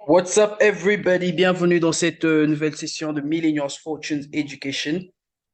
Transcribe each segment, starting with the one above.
What's up, everybody? Bienvenue dans cette nouvelle session de Millennials Fortunes Education.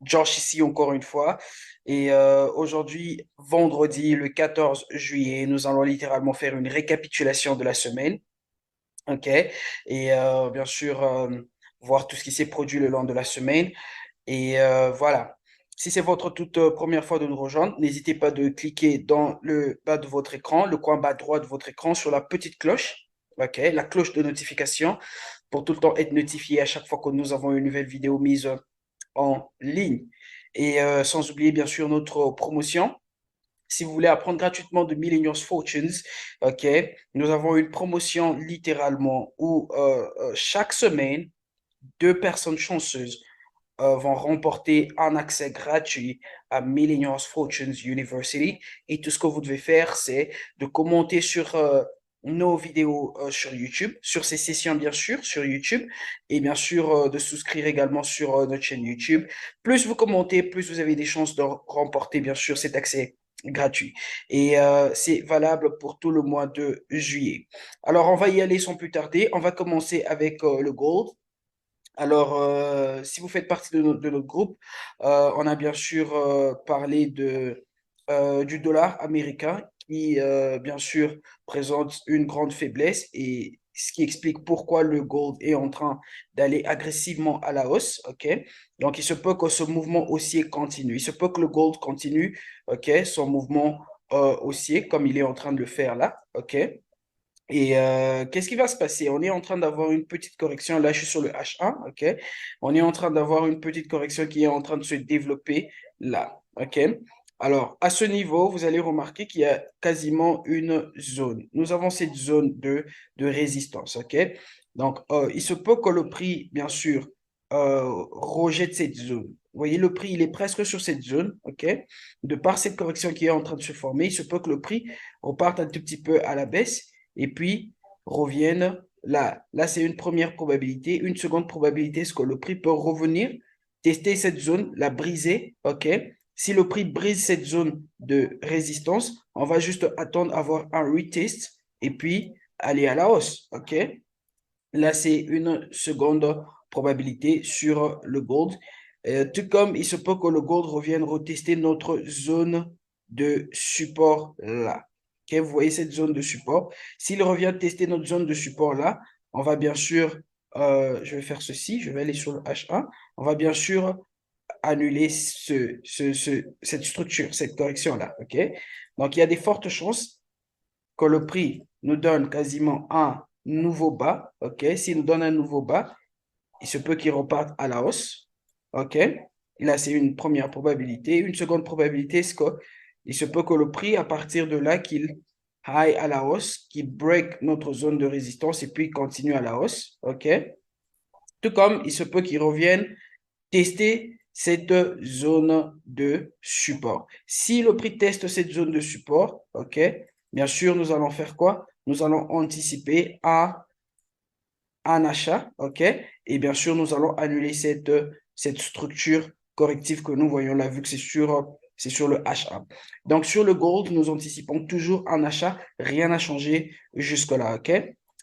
Josh ici encore une fois. Et aujourd'hui, vendredi, le 14 juillet, nous allons littéralement faire une récapitulation de la semaine. OK? Et bien sûr, voir tout ce qui s'est produit le long de la semaine. Et voilà. Si c'est votre toute première fois de nous rejoindre, n'hésitez pas de cliquer dans le bas de votre écran, le coin bas droit de votre écran, sur la petite cloche, ok, la cloche de notification, pour tout le temps être notifié à chaque fois que nous avons une nouvelle vidéo mise en ligne. Et sans oublier bien sûr notre promotion. Si vous voulez apprendre gratuitement de Millennials Fortunes, ok, nous avons une promotion littéralement où chaque semaine, deux personnes chanceuses vont remporter un accès gratuit à Millennials Fortunes University. Et tout ce que vous devez faire, c'est de commenter sur nos vidéos sur YouTube, sur ces sessions bien sûr, sur YouTube, et bien sûr de souscrire également sur notre chaîne YouTube. Plus vous commentez, plus vous avez des chances de remporter bien sûr cet accès gratuit. Et c'est valable pour tout le mois de juillet. Alors, on va y aller sans plus tarder. On va commencer avec le Gold. Alors, si vous faites partie de notre groupe, on a bien sûr parlé du dollar américain qui, bien sûr, présente une grande faiblesse et ce qui explique pourquoi le gold est en train d'aller agressivement à la hausse. OK? Donc, il se peut que ce mouvement haussier continue. Il se peut que le gold continue, OK, son mouvement haussier comme il est en train de le faire là. OK? Et qu'est-ce qui va se passer? On est en train d'avoir une petite correction. Là, je suis sur le H1, OK? On est en train d'avoir une petite correction qui est en train de se développer là, OK? Alors, à ce niveau, vous allez remarquer qu'il y a quasiment une zone. Nous avons cette zone de résistance, OK? Donc, il se peut que le prix, bien sûr, rejette cette zone. Vous voyez, le prix, il est presque sur cette zone, OK? De par cette correction qui est en train de se former, il se peut que le prix reparte un tout petit peu à la baisse et puis reviennent là. Là, c'est une première probabilité. Une seconde probabilité, est-ce que le prix peut revenir, tester cette zone, la briser, OK? Si le prix brise cette zone de résistance, on va juste attendre avoir un retest et puis aller à la hausse, OK? Là, c'est une seconde probabilité sur le gold. Tout comme il se peut que le gold revienne retester notre zone de support là. Ok, vous voyez cette zone de support. S'il revient tester notre zone de support là, on va bien sûr, je vais faire ceci, je vais aller sur le H1. On va bien sûr annuler cette structure, cette correction là. Ok, donc il y a des fortes chances que le prix nous donne quasiment un nouveau bas, ok? S'il nous donne un nouveau bas, il se peut qu'il reparte à la hausse, ok? Et là, c'est une première probabilité. Une seconde probabilité, c'est qu'il se peut que le prix, à partir de là, qu'il aille à la hausse, qu'il break notre zone de résistance et puis continue à la hausse, ok? Tout comme il se peut qu'il revienne tester cette zone de support. Si le prix teste cette zone de support, ok, bien sûr, nous allons faire quoi? Nous allons anticiper un achat, ok, et bien sûr, nous allons annuler cette structure corrective que nous voyons là, vu que c'est sur le H1. Donc, sur le gold, nous anticipons toujours un achat, rien n'a changé jusque-là, ok?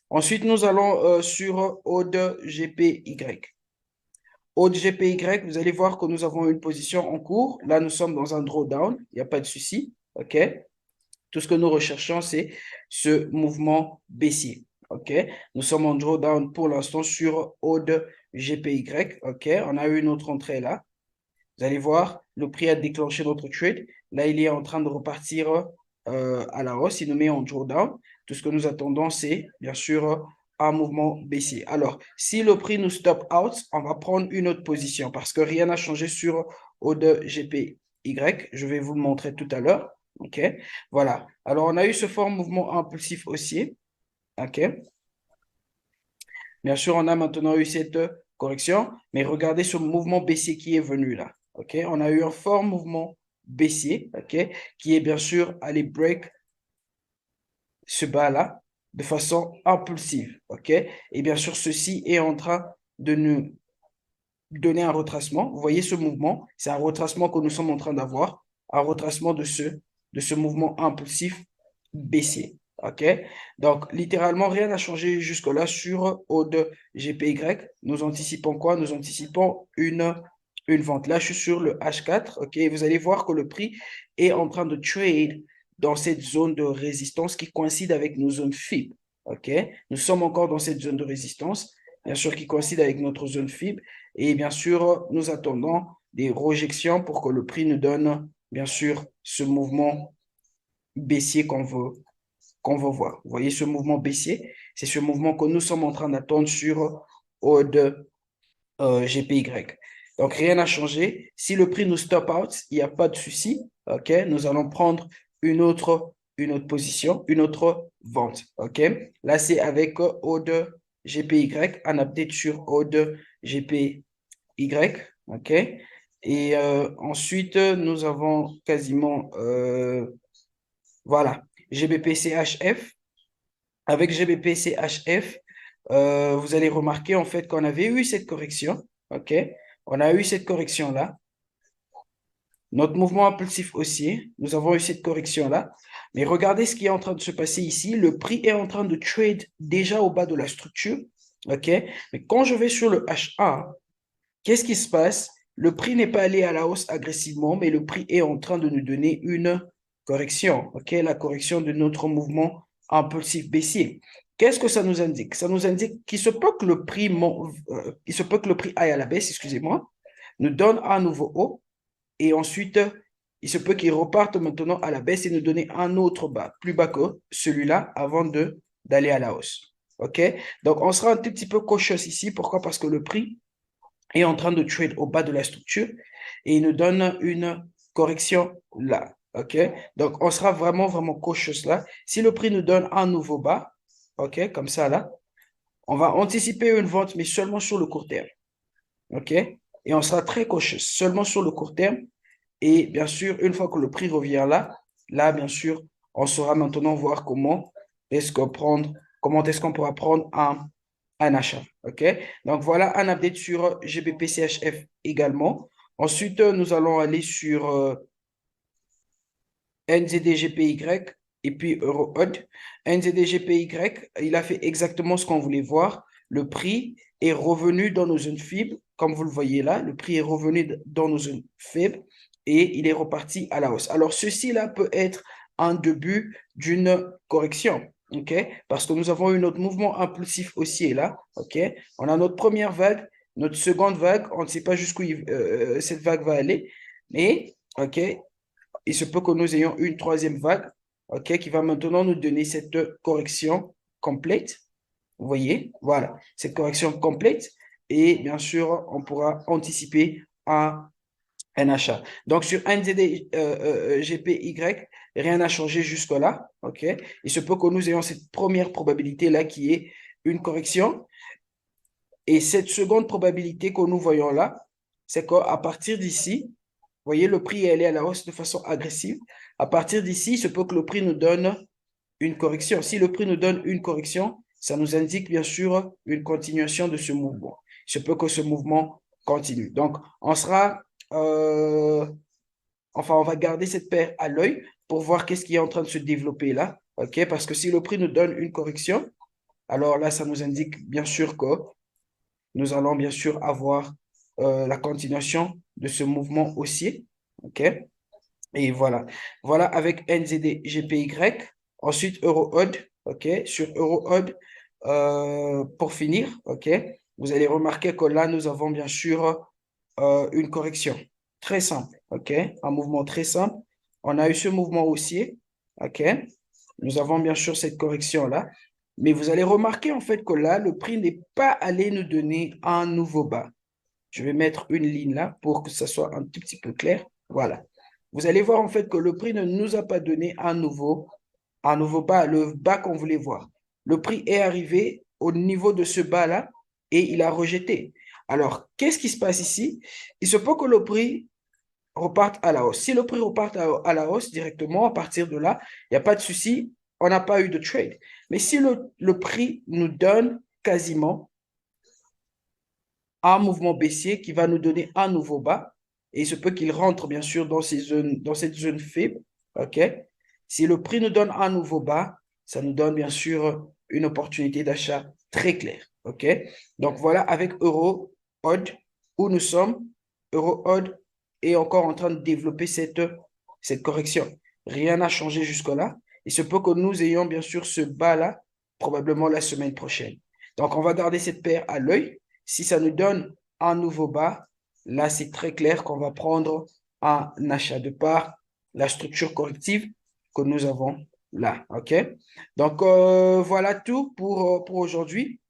Ensuite, nous allons sur ODE GPY. Au GPY, vous allez voir que nous avons une position en cours. Là, nous sommes dans un drawdown. Il n'y a pas de souci. OK? Tout ce que nous recherchons, c'est ce mouvement baissier. OK? Nous sommes en drawdown pour l'instant sur ODE GPY. OK? On a eu une autre entrée là. Vous allez voir, le prix a déclenché notre trade. Là, il est en train de repartir à la hausse. Il nous met en drawdown. Tout ce que nous attendons, c'est bien sûr un mouvement baissier. Alors, si le prix nous stop out, on va prendre une autre position parce que rien n'a changé sur O2 GPY. Je vais vous le montrer tout à l'heure. OK? Voilà. Alors, on a eu ce fort mouvement impulsif haussier. OK? Bien sûr, on a maintenant eu cette correction, mais regardez ce mouvement baissier qui est venu là. OK? On a eu un fort mouvement baissier, OK? Qui est bien sûr allé break ce bas-là de façon impulsive, OK? Et bien sûr, ceci est en train de nous donner un retracement. Vous voyez ce mouvement? C'est un retracement que nous sommes en train d'avoir, un retracement de ce mouvement impulsif baissier. OK? Donc, littéralement, rien n'a changé jusque-là sur O2 GPY. Nous anticipons quoi? Nous anticipons une vente. Là, je suis sur le H4. OK? Vous allez voir que le prix est en train de trade dans cette zone de résistance qui coïncide avec nos zones FIB. OK? Nous sommes encore dans cette zone de résistance, bien sûr, qui coïncide avec notre zone FIB. Et bien sûr, nous attendons des rejections pour que le prix nous donne, bien sûr, ce mouvement baissier qu'on veut voir. Vous voyez ce mouvement baissier? C'est ce mouvement que nous sommes en train d'attendre sur O2 GPY. Donc, rien n'a changé. Si le prix nous stop out, il n'y a pas de souci. OK? Nous allons prendre une autre position, une autre vente. OK? Là, c'est avec O2 GPY, un update sur O2 GPY. OK? Et ensuite, nous avons quasiment, voilà, GBP-CHF. Avec GBP-CHF, vous allez remarquer en fait qu'on avait eu cette correction. OK? On a eu cette correction-là. Notre mouvement impulsif haussier, nous avons eu cette correction-là. Mais regardez ce qui est en train de se passer ici. Le prix est en train de trade déjà au bas de la structure. OK? Mais quand je vais sur le H1, qu'est-ce qui se passe? Le prix n'est pas allé à la hausse agressivement, mais le prix est en train de nous donner une correction. OK? La correction de notre mouvement impulsif baissier. Qu'est-ce que ça nous indique? Ça nous indique qu'il se peut que le prix, il se peut que le prix aille à la baisse, excusez-moi, nous donne un nouveau haut et ensuite, il se peut qu'il reparte maintenant à la baisse et nous donner un autre bas, plus bas que celui-là avant d'aller à la hausse. OK? Donc, on sera un tout petit peu cautious ici. Pourquoi? Parce que le prix est en train de trade au bas de la structure et il nous donne une correction là. OK? Donc, on sera vraiment, vraiment cautious là. Si le prix nous donne un nouveau bas, OK, comme ça là, on va anticiper une vente, mais seulement sur le court terme. OK? Et on sera très cautious, seulement sur le court terme. Et bien sûr, une fois que le prix revient là, bien sûr, on saura maintenant voir comment est-ce qu'on pourra prendre un achat. OK? Donc, voilà un update sur GBP-CHF également. Ensuite, nous allons aller sur NZD-GPY et puis EUR-HUD. NZD-GPY, il a fait exactement ce qu'on voulait voir. Le prix est revenu dans nos zones faibles, comme vous le voyez là. Le prix est revenu dans nos zones faibles et il est reparti à la hausse. Alors, ceci-là peut être un début d'une correction. OK? Parce que nous avons eu notre mouvement impulsif haussier là. OK? On a notre première vague, notre seconde vague. On ne sait pas jusqu'où cette vague va aller. Mais, OK, il se peut que nous ayons une troisième vague, OK, qui va maintenant nous donner cette correction complète. Vous voyez, voilà, cette correction complète. Et bien sûr, on pourra anticiper un achat. Donc, sur NZD GPY, rien n'a changé jusque-là. OK? Il se peut que nous ayons cette première probabilité-là qui est une correction. Et cette seconde probabilité que nous voyons là, c'est qu'à partir d'ici, vous voyez, le prix est allé à la hausse de façon agressive. À partir d'ici, il se peut que le prix nous donne une correction. Si le prix nous donne une correction, ça nous indique bien sûr une continuation de ce mouvement. Il se peut que ce mouvement continue. Donc, euh, on va garder cette paire à l'œil pour voir qu'est-ce qui est en train de se développer là. OK? Parce que si le prix nous donne une correction, alors là, ça nous indique bien sûr que nous allons bien sûr avoir la continuation de ce mouvement haussier. OK? Et voilà. Voilà avec NZD GPY. Ensuite, EuroHUD. OK? Sur EuroHUD, pour finir, OK? Vous allez remarquer que là, nous avons bien sûr une correction. Très simple. OK? Un mouvement très simple. On a eu ce mouvement haussier. OK? Nous avons bien sûr cette correction-là. Mais vous allez remarquer en fait que là, le prix n'est pas allé nous donner un nouveau bas. Je vais mettre une ligne là pour que ça soit un tout petit peu clair. Voilà. Vous allez voir en fait que le prix ne nous a pas donné un nouveau bas, le bas qu'on voulait voir. Le prix est arrivé au niveau de ce bas-là et il a rejeté. Alors, qu'est-ce qui se passe ici? Il se peut que le prix reparte à la hausse. Si le prix repart à la hausse directement, à partir de là, il n'y a pas de souci, on n'a pas eu de trade. Mais si le prix nous donne quasiment un mouvement baissier qui va nous donner un nouveau bas, et il se peut qu'il rentre bien sûr dans cette zone faible, ok? Si le prix nous donne un nouveau bas, ça nous donne bien sûr une opportunité d'achat très claire. OK? Donc voilà, avec Euro, Odd, où nous sommes, Euro, Odd est encore en train de développer cette correction. Rien n'a changé jusque-là. Il se peut que nous ayons bien sûr ce bas-là, probablement la semaine prochaine. Donc, on va garder cette paire à l'œil. Si ça nous donne un nouveau bas, là, c'est très clair qu'on va prendre un achat de part, la structure corrective que nous avons là. OK? Donc, voilà tout pour aujourd'hui.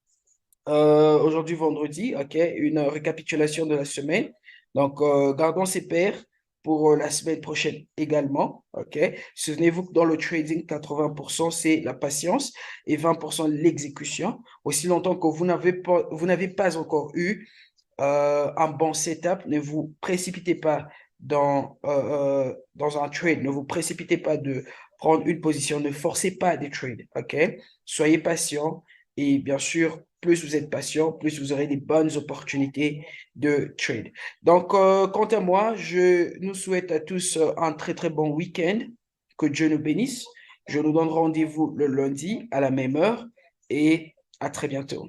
Aujourd'hui, vendredi, OK? Une récapitulation de la semaine. Donc, gardons ces paires pour la semaine prochaine également. OK? Souvenez-vous que dans le trading, 80%, c'est la patience et 20% l'exécution. Aussi longtemps que vous n'avez pas encore eu un bon setup. Ne vous précipitez pas dans un trade. Ne vous précipitez pas de prendre une position. Ne forcez pas des trades. OK? Soyez patient. Et bien sûr, plus vous êtes patient, plus vous aurez des bonnes opportunités de trade. Donc, quant à moi, je nous souhaite à tous un très, très bon week-end. Que Dieu nous bénisse. Je nous donne rendez-vous le lundi à la même heure et à très bientôt.